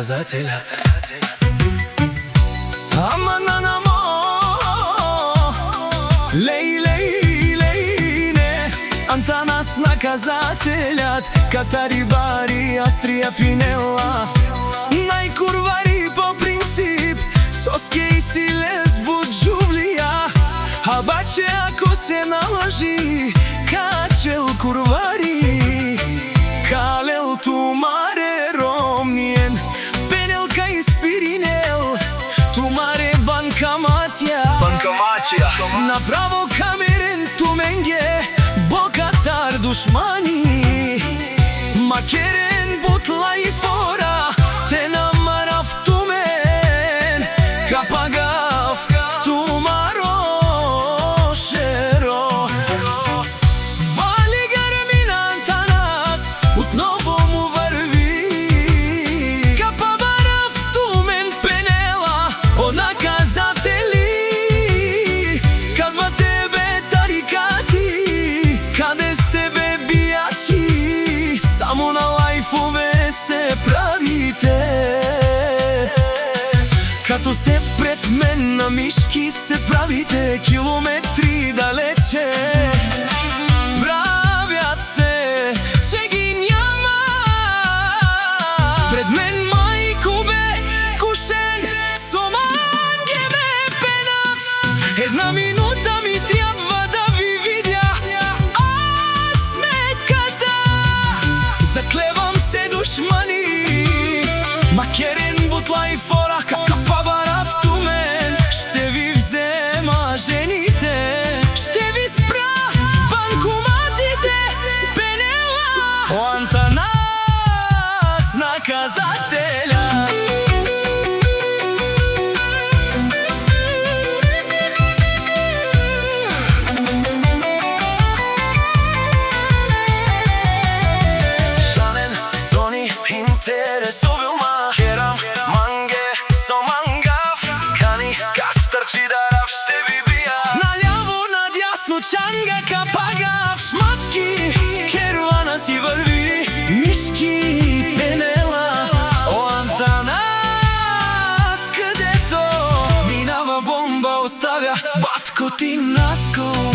наказателят. Аман анамо, лей, лей, лей, не. Антанас наказателят, Катари бари, Астрија Пинела. Најкурвари по принцип, Соске и Силес буџувлија. Абаче ако се налажи, Качел курвари, Калел тумаре ромниен, Пенелка и Спиринел, Тумаре банкаматија. Направо камерен туменге, Бокатар душмани, Макерен бутла и фора, Те намарав тумен, Капагав тумаро шеро. Вали гармина Антанас, утново му врви, Капабарав тумен Пенела, о наказатели. Казва тебе тарикати, каде сте бе бијачи, само на лајфове се правите. Като сте пред мен на мишки се правите, километри далече правят се, че ги няма. Пред мен мајко бе кушен, со манге бе пенав. Една минута ми трябва да ви видя, а сметката. Заклевам се душмани, Макерен бутла и фора, Капабарав тумен, ще ви взема жените, ще ви спра банкоматите. Пенела, о Антанас наказателя. Жанен, Сони, интересувал ма, Херам, манге, со мангав, Кани, кастърчи дарав, ще ви бия. Наляво, надясно, чанга, Капагав, шматки, керуана си върви, мишки, Пенела, о Антанас, където минава бомба, оставя батко ти наскоро.